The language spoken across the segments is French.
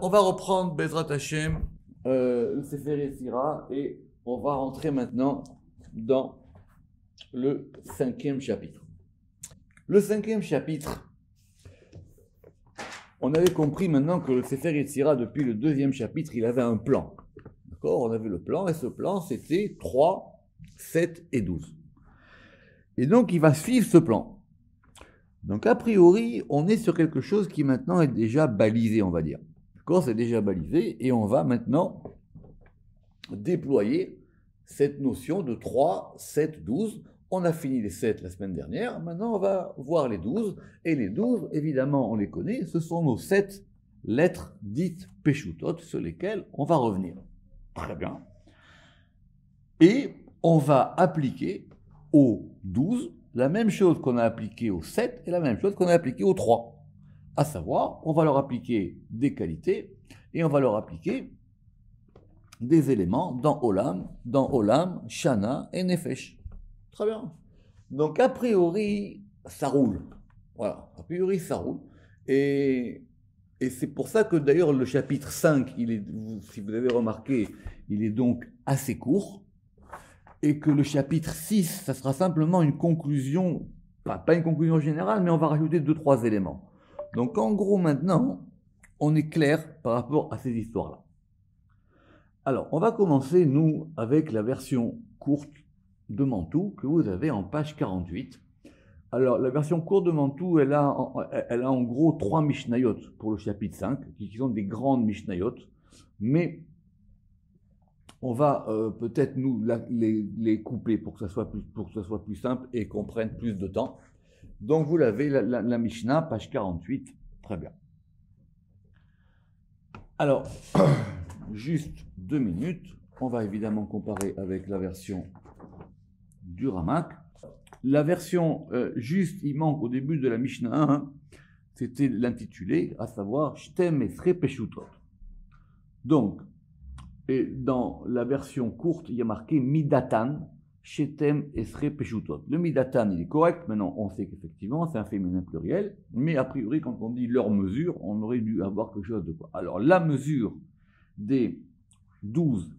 On va reprendre Bezrat Hashem, le Sefer Yetzira, et on va rentrer maintenant dans le 5e chapitre. Le 5e chapitre, on avait compris maintenant que le Sefer Yetzira, depuis le 2e chapitre, il avait un plan. D'accord? On avait le plan, et ce plan, c'était 3, 7 et 12. Et donc, il va suivre ce plan. Donc, a priori, on est sur quelque chose qui maintenant est déjà balisé, on va dire. D'accord? C'est déjà balisé, et on va maintenant déployer cette notion de 3, 7, 12. On a fini les 7 la semaine dernière, maintenant on va voir les 12. Et les 12, évidemment, on les connaît, ce sont nos 7 lettres dites Peshutot, sur lesquelles on va revenir. Très bien. Et on va appliquer aux 12 la même chose qu'on a appliqué aux 7 et la même chose qu'on a appliqué aux 3. À savoir, on va leur appliquer des qualités et on va leur appliquer des éléments dans Olam, Shana et Nefesh. Très bien. Donc, a priori, ça roule. Voilà, a priori, ça roule. Et c'est pour ça que d'ailleurs le chapitre 5, si vous avez remarqué, il est donc assez court. Et que le chapitre 6, ça sera simplement une conclusion, pas une conclusion générale, mais on va rajouter 2-3 éléments. Donc en gros maintenant, on est clair par rapport à ces histoires-là. Alors, on va commencer, nous, avec la version courte de Mantoue que vous avez en page 48. Alors, la version courte de Mantoue, elle a en gros 3 Mishnayot pour le chapitre 5, qui sont des grandes Mishnayot, mais on va peut-être nous les couper pour que ça soit plus simple et qu'on prenne plus de temps. Donc, vous l'avez, la Mishnah, page 48, très bien. Alors, juste 2 minutes, on va évidemment comparer avec la version du Ramak. La version juste, il manque au début de la Mishnah 1, c'était l'intitulé, à savoir Shtem Esre Peshutot. Donc, et dans la version courte, il y a marqué Midatan, Shetem Esre Peshutot. Le Midatan, il est correct, maintenant on sait qu'effectivement c'est un féminin pluriel, mais a priori, quand on dit leur mesure, on aurait dû avoir quelque chose de quoi. Alors, la mesure des 12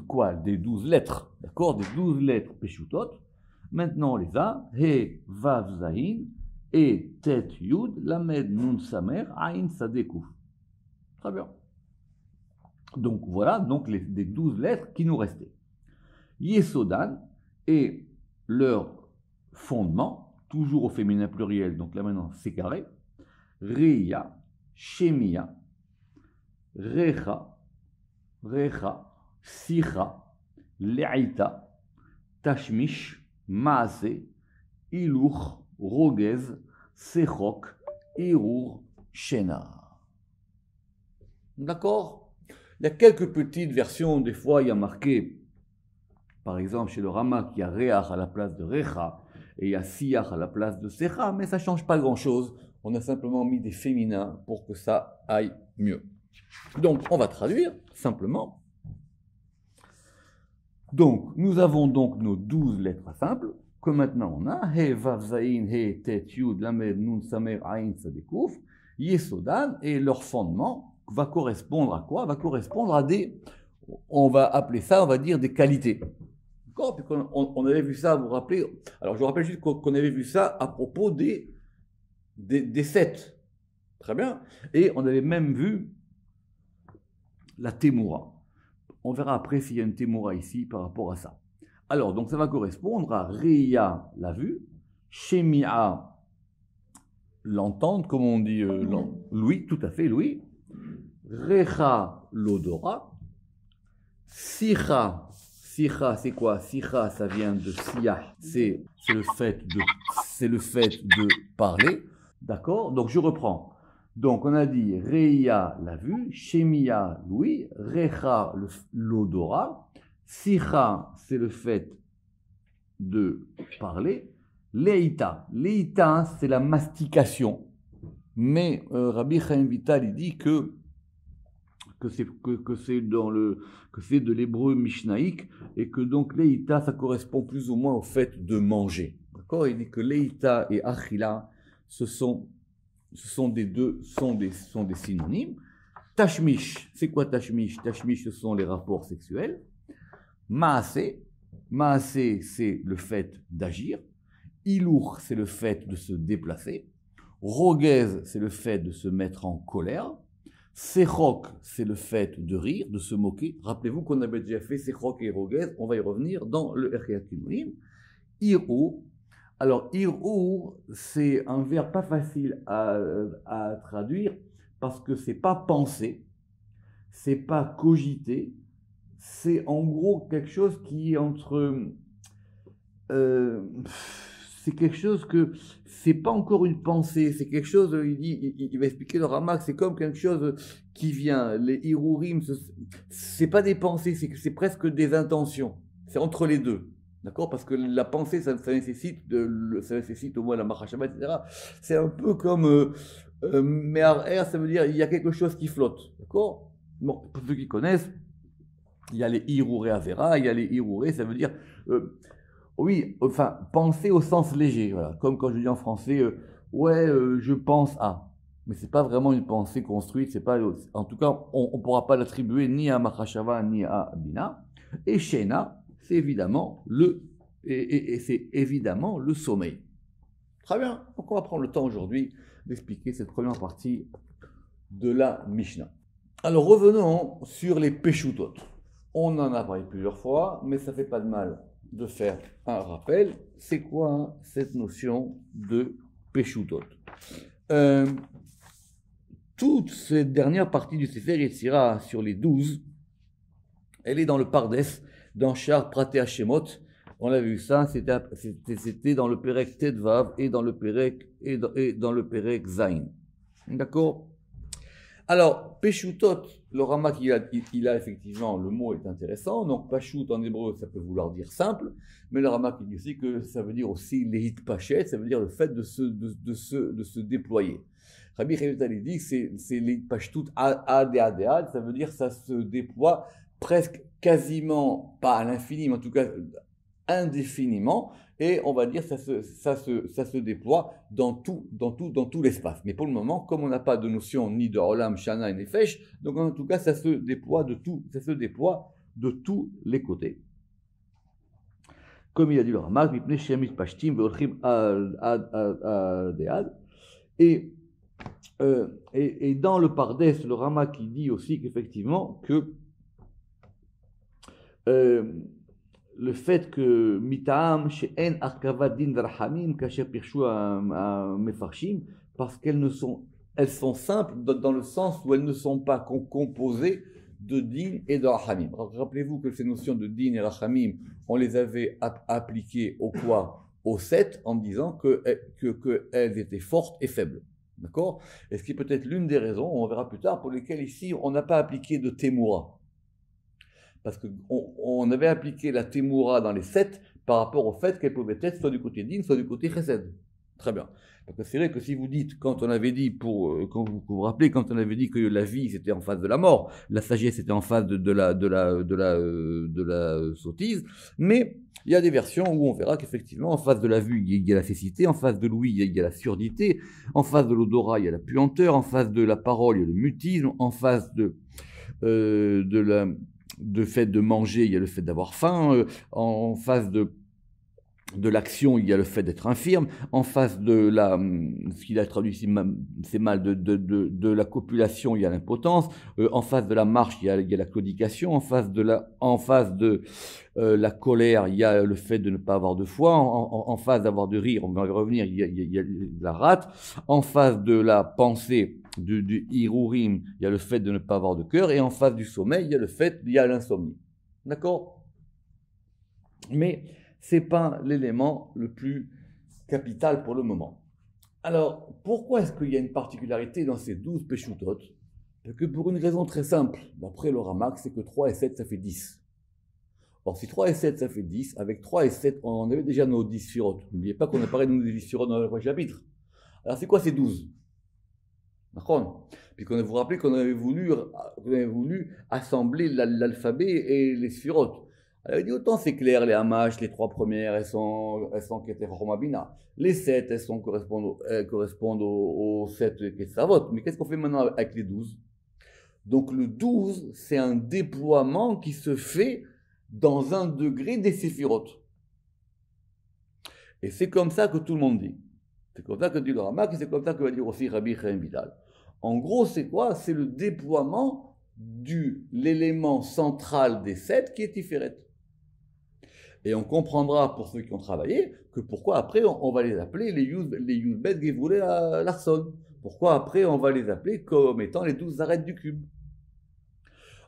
quoi? Des 12 lettres, d'accord? Des 12 lettres Peshutot, maintenant on les a, He, Vav, Zahin, et Tet, Yud, Lamed, Nun, Samer, Ain, Sadekouf. Très bien. Donc voilà, donc les 12 lettres qui nous restaient. Yesodan et leur fondement, toujours au féminin pluriel, donc là maintenant c'est carré, Reya, Shemia, Recha, Sicha, Le'ita, Tashmish, Maase, Iluch, Rogez, Sechok, Irur, Shena. D'accord? Il y a quelques petites versions, des fois il y a marqué, par exemple chez le Ramak, il y a Reach à la place de Recha, et il y a Siach à la place de Secha, mais ça ne change pas grand-chose. On a simplement mis des féminins pour que ça aille mieux. Donc on va traduire simplement. Donc nous avons donc nos 12 lettres simples, que maintenant on a, He, Vav, Zayin, He, Tet, Yud, Lamed, Nun, Samer, Ain, Sadekouf, Yesodan, et leur fondement va correspondre à quoi? Va correspondre à on va appeler ça, on va dire, des qualités. D'accord? On avait vu ça, vous vous rappelez? Alors, je vous rappelle juste qu'on avait vu ça à propos des 7. Très bien. Et on avait même vu la Témoura. On verra après s'il y a une Témoura ici par rapport à ça. Alors, donc ça va correspondre à Reya, la vue, Shemia, l'entendre, comme on dit, l'ouïe, tout à fait, l'ouïe, Recha, l'odorat. Sicha, c'est quoi? Sicha, ça vient de siyah, c'est le fait de parler. D'accord? Donc je reprends. Donc on a dit Reya, la vue, Shemia, l'ouïe, Recha, l'odorat, Sicha, c'est le fait de parler, Leita, c'est la mastication. Mais Rabbi Chaim Vital, il dit que c'est de l'hébreu mishnaïque et que donc leïta ça correspond plus ou moins au fait de manger. D'accord? Il dit que leïta et achila ce sont des synonymes Tashmish, c'est quoi Tashmish? Tashmish, ce sont les rapports sexuels. Maaseh, Maaseh, c'est le fait d'agir. Ilour, c'est le fait de se déplacer. Rogez, c'est le fait de se mettre en colère. Sechok, c'est le fait de rire, de se moquer. Rappelez-vous qu'on avait déjà fait Sechok et Rogez, on va y revenir dans le Erchéat Kinurim. Irou, alors Irou, c'est un verbe pas facile à traduire parce que c'est pas penser, c'est pas cogiter, c'est en gros quelque chose qui est entre... c'est quelque chose que c'est pas encore une pensée, c'est quelque chose, il va expliquer le Ramak, c'est comme quelque chose qui vient. Les Hirurim, c'est pas des pensées, c'est presque des intentions. C'est entre les deux. D'accord? Parce que la pensée, ça nécessite au moins la Mahashama, etc. C'est un peu comme Me'ar-Er, ça veut dire il y a quelque chose qui flotte. D'accord? Bon, pour ceux qui connaissent, il y a les Hiruré Avera, il y a les Hiruré, ça veut dire. Oui, enfin, penser au sens léger, voilà. Comme quand je dis en français, je pense à. Mais c'est pas vraiment une pensée construite, c'est pas, en tout cas, on ne pourra pas l'attribuer ni à Machashava ni à Bina. Et Shena, c'est évidemment c'est évidemment le sommeil. Très bien, donc on va prendre le temps aujourd'hui d'expliquer cette première partie de la Mishnah. Alors revenons sur les Peshutot. On en a parlé plusieurs fois, mais ça fait pas de mal de faire un rappel. C'est quoi cette notion de Peshutot? Toute cette dernière partie du Sefer Yetzira sur les 12, elle est dans le Pardes, dans Shar Praté Hashemot. On l'a vu ça, c'était dans le Perek Tedvav et dans le Perek Zain. D'accord? Alors, Peshutot, le Ramak, il a effectivement, le mot est intéressant. Donc, Pashut en hébreu, ça peut vouloir dire simple, mais le Ramak, il dit aussi que ça veut dire aussi Lehit Pachet, ça veut dire le fait de se déployer. Rabbi Chevital, il dit que c'est Lehit Pashtut Ad, ça veut dire ça se déploie presque quasiment, pas à l'infini, mais en tout cas indéfiniment, et on va dire ça se déploie dans tout l'espace. Mais pour le moment, comme on n'a pas de notion ni de Olam, Shana et Nefesh, donc en tout cas ça se déploie de tous les côtés. Comme il a dit le Ramak, et dans le Pardes, le Ramak il dit aussi qu'effectivement que le fait que Mitaam she'en arkava din v'rachamim kasher pirshu mefarshim, parce elles sont simples dans le sens où elles ne sont pas composées de din et de rachamim. Rappelez-vous que ces notions de din et rachamim, on les avait appliquées au quoi? Au 7, en disant qu'elles étaient fortes et faibles. D'accord? Et ce qui est peut-être l'une des raisons, on verra plus tard, pour lesquelles ici on n'a pas appliqué de Temura. Parce qu'on avait appliqué la Temura dans les 7 par rapport au fait qu'elle pouvait être soit du côté Din, soit du côté Chesed. Très bien. Parce que c'est vrai que si vous dites, quand on avait dit, quand vous vous rappelez, quand on avait dit que la vie c'était en face de la mort, la sagesse était en face de la sottise, mais il y a des versions où on verra qu'effectivement, en face de la vue, il y a la cécité, en face de l'ouïe, il y a la surdité, en face de l'odorat, il y a la puanteur, en face de la parole, il y a le mutisme, en face de fait de manger, il y a le fait d'avoir faim, en face de l'action, il y a le fait d'être infirme, en face de ce qu'il a traduit ici, c'est mal, de la copulation, il y a l'impotence, en face de la marche, il y a la claudication, en face de la colère, il y a le fait de ne pas avoir de foi, en face d'avoir de rire, on va y revenir, il y a la rate, en face de la pensée, du hirurim, il y a le fait de ne pas avoir de cœur, et en face du sommeil, il y a l'insomnie. D'accord? Mais ce n'est pas l'élément le plus capital pour le moment. Alors, pourquoi est-ce qu'il y a une particularité dans ces 12 Peshutot? Parce que pour une raison très simple, d'après le Ramak, c'est que 3 et 7, ça fait 10. Or, si 3 et 7, ça fait 10, avec 3 et 7, on avait déjà nos 10 Sphirot. N'oubliez pas qu'on a parlé de nos 10 Sphirot dans le premier chapitre. Alors, c'est quoi ces 12? D'accord? Puis qu'on vous rappelez qu'on avait voulu assembler l'alphabet et les Sphirot. Alors, il dit autant c'est clair, les Hamash, les 3 premières, elles sont Keter Chormabina. Les 7, correspondent aux 7 Ketzavot. Mais qu'est-ce qu'on fait maintenant avec les 12? Donc le 12, c'est un déploiement qui se fait dans un degré des séphirotes. Et c'est comme ça que tout le monde dit. C'est comme ça que dit le Ramak et c'est comme ça que va dire aussi Rabbi Chaim Vidal. En gros, c'est quoi? C'est le déploiement de l'élément central des 7 qui est Tiferet. Et on comprendra pour ceux qui ont travaillé que pourquoi après on va les appeler les Yuzbet Gevulei Larson. Pourquoi après on va les appeler comme étant les 12 arêtes du cube.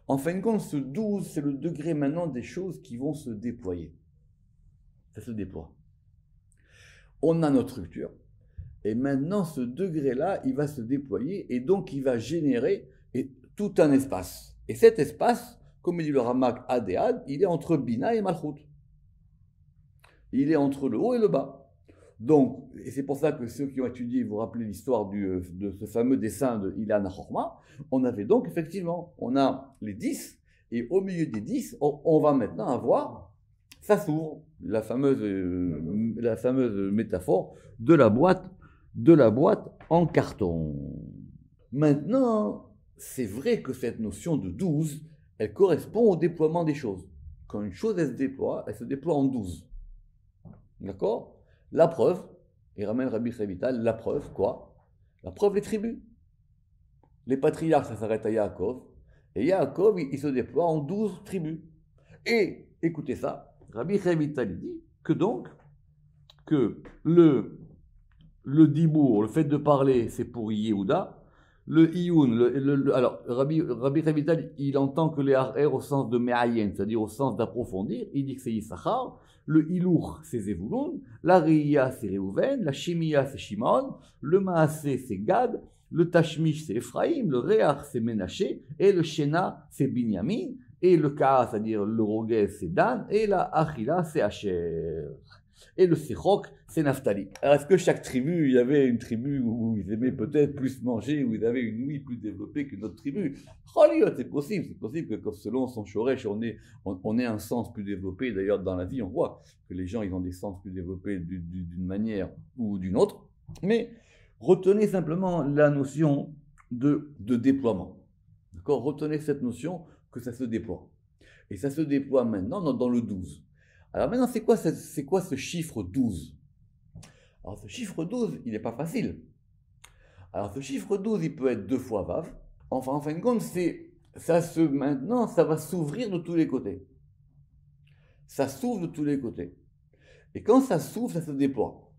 En fin de compte, ce 12, c'est le degré maintenant des choses qui vont se déployer. Ça se déploie. On a notre structure. Et maintenant, ce degré-là, il va se déployer et donc il va générer tout un espace. Et cet espace, comme dit le Ramak Adéad, il est entre Bina et Malchut. Il est entre le haut et le bas. Donc, et c'est pour ça que ceux qui ont étudié, vous vous rappelez l'histoire de ce fameux dessin de Ilan Chorma, on avait donc effectivement, on a les 10, et au milieu des 10, on va maintenant avoir, ça s'ouvre, la fameuse métaphore de la boîte en carton. Maintenant, c'est vrai que cette notion de 12, elle correspond au déploiement des choses. Quand une chose, elle se déploie en 12. D'accord? La preuve, il ramène Rabbi Chavital, la preuve, quoi? La preuve, les tribus. Les patriarches, ça s'arrête à Yaakov. Et Yaakov, il se déploie en 12 tribus. Et, écoutez ça, Rabbi Chavital dit que donc, que le dibour, le fait de parler, c'est pour Yehuda. Le iyun, alors Rabbi Chavital, il entend que les harer au sens de me'ayen, c'est-à-dire au sens d'approfondir, il dit que c'est Issachar. Le ilour, c'est Zevulun. La riya, c'est Reuven. La shimiya, c'est Shimon. Le maasé, c'est Gad. Le tashmish, c'est Ephraim. Le réach, c'est Ménaché. Et le shena, c'est Binyamin. Et le ka'a, c'est-à-dire le rogez, c'est Dan. Et la achila, c'est Asher. Et le sechok, c'est Naphtali. Alors, est-ce que chaque tribu, il y avait une tribu où ils aimaient peut-être plus manger, où ils avaient une ouïe plus développée qu'une autre tribu? C'est possible. C'est possible que selon son shoresh, on ait un sens plus développé. D'ailleurs, dans la vie, on voit que les gens, ils ont des sens plus développés d'une manière ou d'une autre. Mais retenez simplement la notion de déploiement. D'accord? Retenez cette notion que ça se déploie. Et ça se déploie maintenant dans le 12. Alors maintenant, c'est quoi ce chiffre 12? Alors ce chiffre 12, il n'est pas facile. Alors ce chiffre 12, il peut être 2 fois Vav. Enfin, en fin de compte, maintenant, ça va s'ouvrir de tous les côtés. Ça s'ouvre de tous les côtés. Et quand ça s'ouvre, ça se déploie.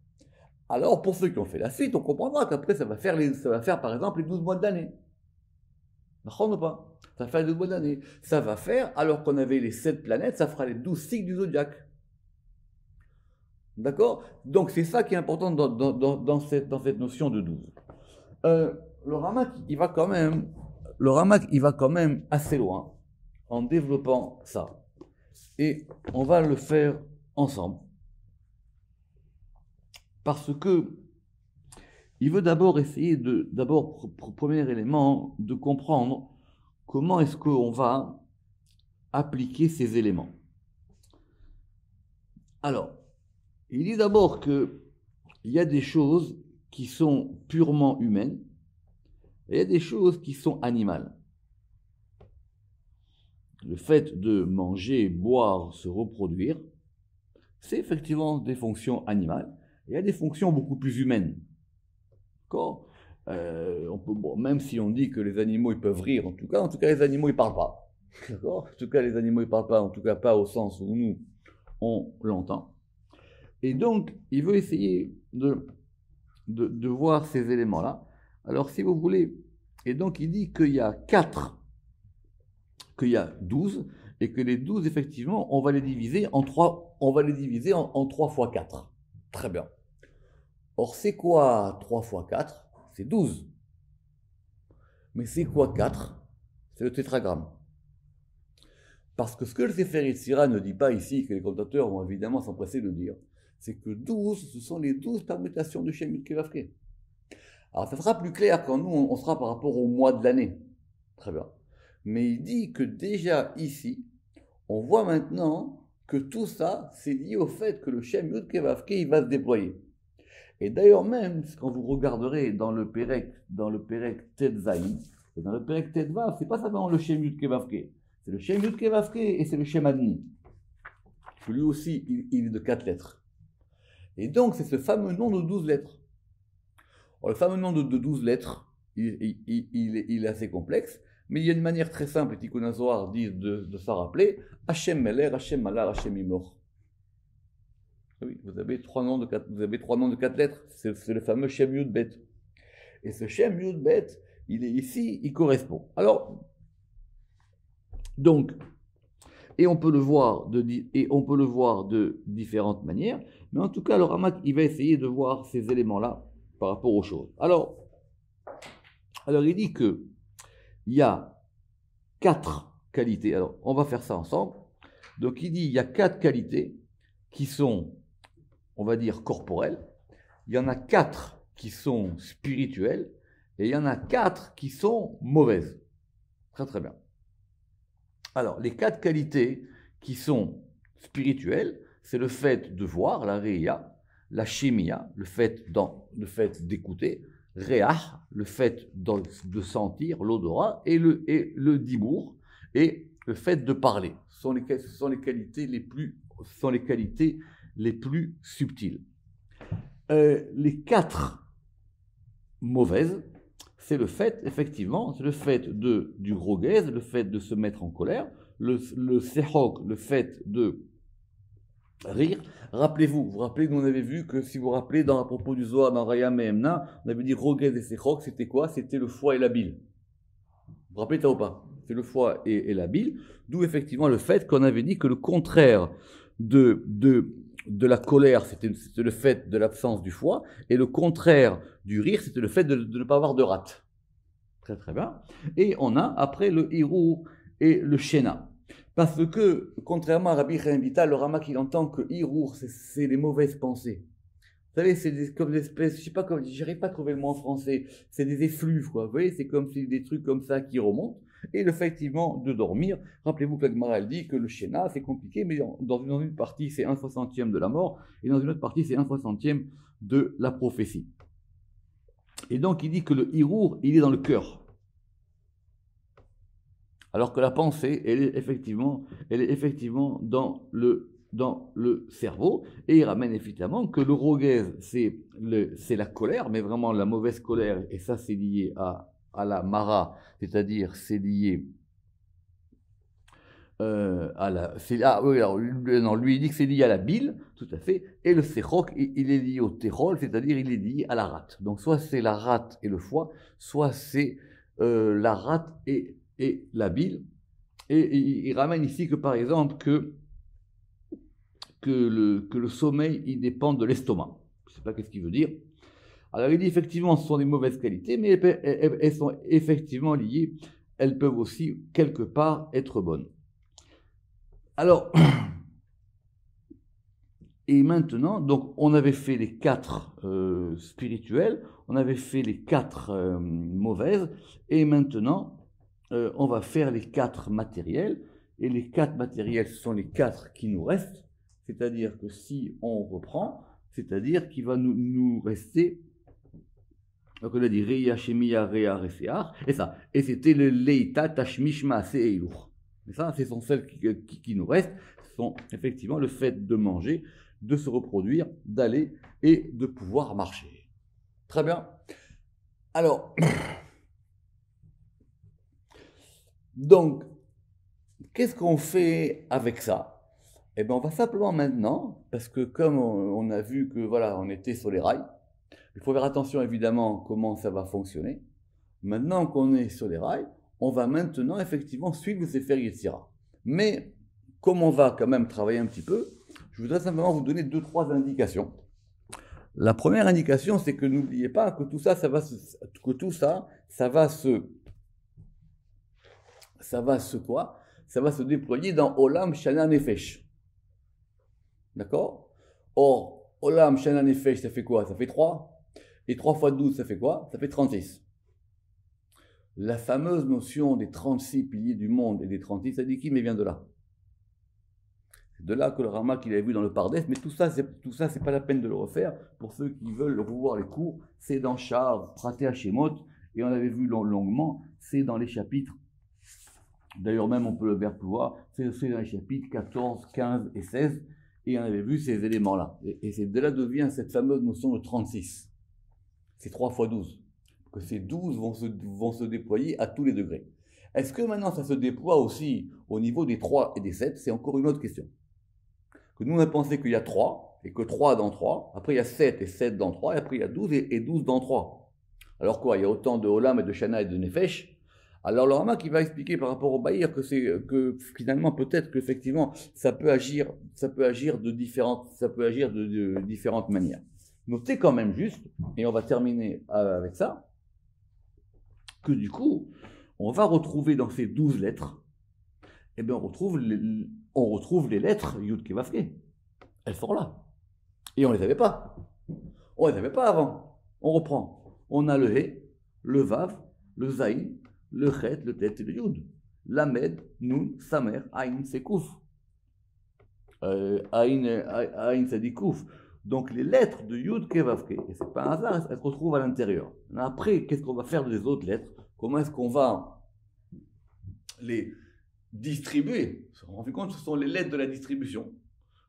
Alors pour ceux qui ont fait la suite, on comprendra qu'après, ça va faire par exemple les 12 mois de l'année. D'accord ou pas? Ça va faire les 12 mois de l'année. Ça va faire, alors qu'on avait les 7 planètes, ça fera les 12 cycles du zodiaque. D'accord? Donc c'est ça qui est important dans cette notion de 12. Le Ramak, il va quand même assez loin en développant ça. Et on va le faire ensemble. Parce que il veut d'abord essayer premier élément, de comprendre comment est-ce qu'on va appliquer ces éléments. Alors, il dit d'abord qu'il y a des choses qui sont purement humaines et il y a des choses qui sont animales. Le fait de manger, boire, se reproduire, c'est effectivement des fonctions animales. Il y a des fonctions beaucoup plus humaines. D'accord? Même si on dit que les animaux ils peuvent rire, en tout cas les animaux ils parlent pas. D'accord? En tout cas les animaux ils parlent pas, en tout cas pas au sens où nous on l'entend. Et donc il veut essayer de voir ces éléments-là. Alors si vous voulez, et donc il dit qu'il y a 12, et que les 12 effectivement on va les diviser en 3, en 3 fois 4. Très bien. Or, c'est quoi 3 fois 4? C'est 12. Mais c'est quoi 4? C'est le tétragramme. Parce que ce que le Sefer Yetzira ne dit pas ici, que les commentateurs vont évidemment s'empresser de dire, c'est que 12, ce sont les 12 permutations de Shem Yud Kei Vav Kei. Alors, ça sera plus clair quand nous, on sera par rapport au mois de l'année. Très bien. Mais il dit que déjà ici, on voit maintenant que tout ça, c'est lié au fait que le Shem Yud Kei Vav Kei, il va se déployer. Et d'ailleurs même, quand vous regarderez dans le Pérec Tetzaïn, Et dans le Perek Tetvav, c'est pas simplement le Shem Yud Kevavke, c'est le Shem Yud Kevavke et c'est le Shem Adni. Lui aussi, il est de 4 lettres. Et donc, c'est ce fameux nom de 12 lettres. Alors, le fameux nom de 12 lettres, il est assez complexe, mais il y a une manière très simple, les Tikkun HaZohar disent de s'en rappeler, Hashem Meler, Hashem Malar, Hashem Imor. Oui, vous avez 3 noms de 4 lettres, c'est le fameux Shem Yud Bet. Et ce Shem Yud Bet, il est ici, il correspond. Alors, donc, et on peut le voir de différentes manières, mais en tout cas, le Ramak, il va essayer de voir ces éléments-là par rapport aux choses. Alors il dit que il y a 4 qualités. Alors, on va faire ça ensemble. Donc, il dit il y a 4 qualités qui sont, on va dire, corporelles. Il y en a 4 qui sont spirituelles. Et il y en a 4 qui sont mauvaises. Très, très bien. Alors, les 4 qualités qui sont spirituelles, c'est le fait de voir, la réia, la shemia, le fait d'écouter, réah, le fait de sentir, l'odorat, et le dibour, et le fait de parler. Ce sont les qualités les plus subtiles. Les 4 mauvaises, c'est le fait, effectivement, c'est le fait du roguez, le fait de se mettre en colère, le sehok, le fait de rire. Vous rappelez que nous on avait vu que, si vous vous rappelez, à propos du Zohar, dans Raya Mehemna, on avait dit roguez et sehok, c'était quoi? C'était le foie et la bile. Vous vous rappelez ça ou pas? C'est le foie et la bile, d'où effectivement le fait qu'on avait dit que le contraire de la colère, c'était le fait de l'absence du foie, et le contraire du rire, c'était le fait de ne pas avoir de rate. Très très bien. Et on a après le hirur et le shena. Parce que, contrairement à Rabbi Chaim Vital, le Ramak, il entend que hirur, c'est les mauvaises pensées. Vous savez, c'est comme des espèces, je sais pas comment, j'arrive pas à trouver le mot en français, c'est des effluves, quoi. Vous voyez, c'est comme si des trucs comme ça qui remontent. Et effectivement, de dormir. Rappelez-vous que la Gemara dit que le Shena, c'est compliqué, mais dans une partie, c'est 1/60e de la mort, et dans une autre partie, c'est 1/60e de la prophétie. Et donc, il dit que le hirur, il est dans le cœur. Alors que la pensée, elle est effectivement dans le cerveau, et il ramène évidemment que le roguez, c'est la colère, mais vraiment la mauvaise colère, et ça c'est lié à la mara, c'est-à-dire c'est lié lui il dit que c'est lié à la bile, tout à fait, et le sechok, il est lié au térol, c'est-à-dire il est lié à la rate. Donc soit c'est la rate et le foie, soit c'est la rate et la bile. Et il ramène ici que par exemple que le sommeil il dépend de l'estomac. Je ne sais pas qu'est-ce qu'il veut dire. Alors il dit effectivement ce sont des mauvaises qualités, mais elles sont effectivement liées, elles peuvent aussi quelque part être bonnes. Alors, et maintenant, donc on avait fait les 4 spirituelles, on avait fait les 4 mauvaises, et maintenant on va faire les 4 matériels, et les 4 matériels ce sont les 4 qui nous restent, c'est-à-dire que si on reprend, c'est-à-dire qu'il va nous rester, donc on a dit Reya, Shemia, Reya, Resear, et ça, et c'était le Leita, Tashmish, Maase et Ilour. Et ça, ce sont celles qui nous restent, ce sont effectivement le fait de manger, de se reproduire, d'aller et de pouvoir marcher. Très bien. Alors, donc, qu'est-ce qu'on fait avec ça? Eh bien, on va simplement maintenant, parce que comme on a vu que voilà, on était sur les rails, il faut faire attention évidemment comment ça va fonctionner. Maintenant qu'on est sur les rails, on va maintenant effectivement suivre le Sefer Yetzira. Mais comme on va quand même travailler un petit peu, je voudrais simplement vous donner 2-3 indications. La première indication, c'est que n'oubliez pas que tout ça, ça va se déployer dans Olam Shana Nefesh. D'accord? Or, Olam Shana Nefesh, ça fait quoi? Ça fait 3. Et 3 fois 12, ça fait quoi? Ça fait 36. La fameuse notion des 36 piliers du monde et des 36 sadikim vient de là. C'est de là que le Ramak il avait vu dans le Pardes, mais tout ça, c'est pas la peine de le refaire. Pour ceux qui veulent revoir les cours, c'est dans Sha'ar, Praté Hashemot, et on avait vu longuement, c'est dans les chapitres, d'ailleurs même on peut le faire plus voir, c'est dans les chapitres 14, 15 et 16, et on avait vu ces éléments-là. Et c'est de là d'où vient cette fameuse notion de 36. C'est 3 fois 12. Que ces 12 vont se déployer à tous les degrés. Est-ce que maintenant ça se déploie aussi au niveau des 3 et des 7? C'est encore une autre question. Que nous on a pensé qu'il y a 3, et que 3 dans 3, après il y a 7 et 7 dans 3, et après il y a 12 et 12 dans 3. Alors quoi? Il y a autant de Olam et de Shana et de Nefesh. Alors le Rama qui va expliquer par rapport au Bahir que finalement peut-être qu'effectivement ça peut agir de différentes manières. Notez quand même juste, et on va terminer avec ça, que du coup, on va retrouver dans ces 12 lettres, eh bien on retrouve les lettres Yud Ke Vav Ke. Elles sont là. Et on ne les avait pas. On ne les avait pas avant. On reprend. On a le He, le Vav, le Zaïn, le Chet, le Tet et le Yud. Lamed, Nun, Samer, Aïn, c'est Kouf. Aïn, c'est dit Kouf. Donc les lettres de Yud Ke Vav Ke, et c'est pas un hasard, elles se retrouvent à l'intérieur. Après, qu'est-ce qu'on va faire des autres lettres? Comment est-ce qu'on va les distribuer? On s'est rendu compte que ce sont les lettres de la distribution.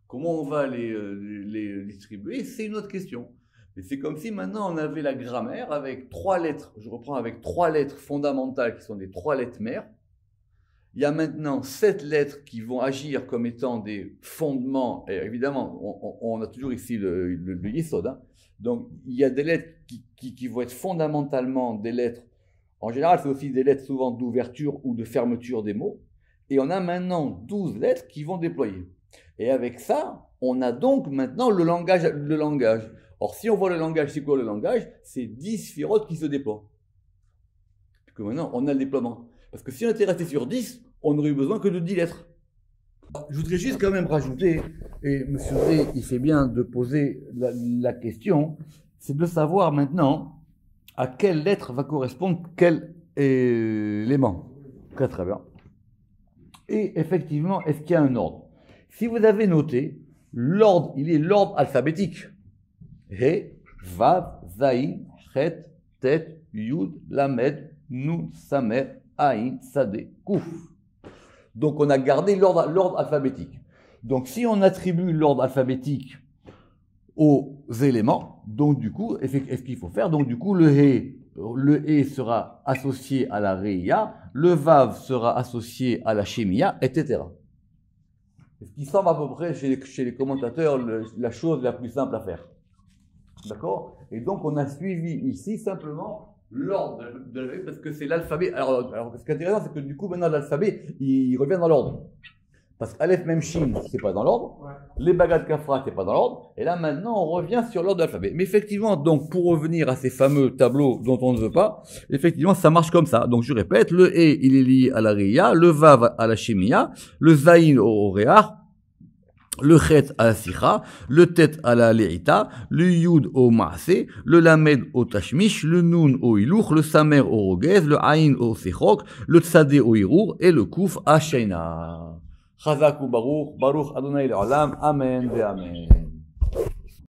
Comment on va les distribuer? C'est une autre question. Mais c'est comme si maintenant on avait la grammaire avec 3 lettres, je reprends avec 3 lettres fondamentales qui sont des 3 lettres mères. Il y a maintenant 7 lettres qui vont agir comme étant des fondements. Et évidemment, on a toujours ici le yesod. Hein. Donc, il y a des lettres qui vont être fondamentalement des lettres. En général, c'est aussi des lettres souvent d'ouverture ou de fermeture des mots. Et on a maintenant 12 lettres qui vont déployer. Et avec ça, on a donc maintenant le langage. Or, si on voit le langage, c'est quoi le langage? C'est 10 sphirotes qui se déploient. Parce que maintenant, on a le déploiement. Parce que si on était resté sur 10, on n'aurait eu besoin que de 10 lettres. Je voudrais juste quand même rajouter, et M. D, il fait bien de poser la question, c'est de savoir maintenant à quelle lettre va correspondre quel élément. Très très bien. Et effectivement, est-ce qu'il y a un ordre? Si vous avez noté, l'ordre, il est l'ordre alphabétique. He, Vav, Zaïn, Chet, Tet, Yud, Lamed, Nun, Samer, Aïn, Sadé, Kouf. Donc on a gardé l'ordre alphabétique. Donc si on attribue l'ordre alphabétique aux éléments, donc du coup, est-ce qu'il faut faire? Donc du coup, le He sera associé à la Reya, le Vav sera associé à la Shemia, etc. Ce qui semble à peu près chez les commentateurs la chose la plus simple à faire. D'accord? Et donc on a suivi ici simplement l'ordre de l'alphabet parce que c'est l'alphabet. Alors ce qui est intéressant, c'est que du coup maintenant l'alphabet il revient dans l'ordre. Parce qu'Aleph même Shin, c'est pas dans l'ordre. Ouais. Les Bagad Kafra, c'est pas dans l'ordre. Et là maintenant on revient sur l'ordre de l'alphabet. Mais effectivement, donc pour revenir à ces fameux tableaux dont on ne veut pas, effectivement ça marche comme ça. Donc je répète, le E il est lié à la Riya, le Vav à la Shemia, le Zayin au Réar, le Chet à la Sikha, le Tet à la Le'ita, le Yud au Maasé, le Lamed au Tashmish, le Nun au Ilouch, le Samer au Rogez, le Aïn au Sechok, le Tzadé au Irour et le Kouf à Sheina. Chazak ou Baruch, Baruch Adonai l'Olam, Amen ve Amen.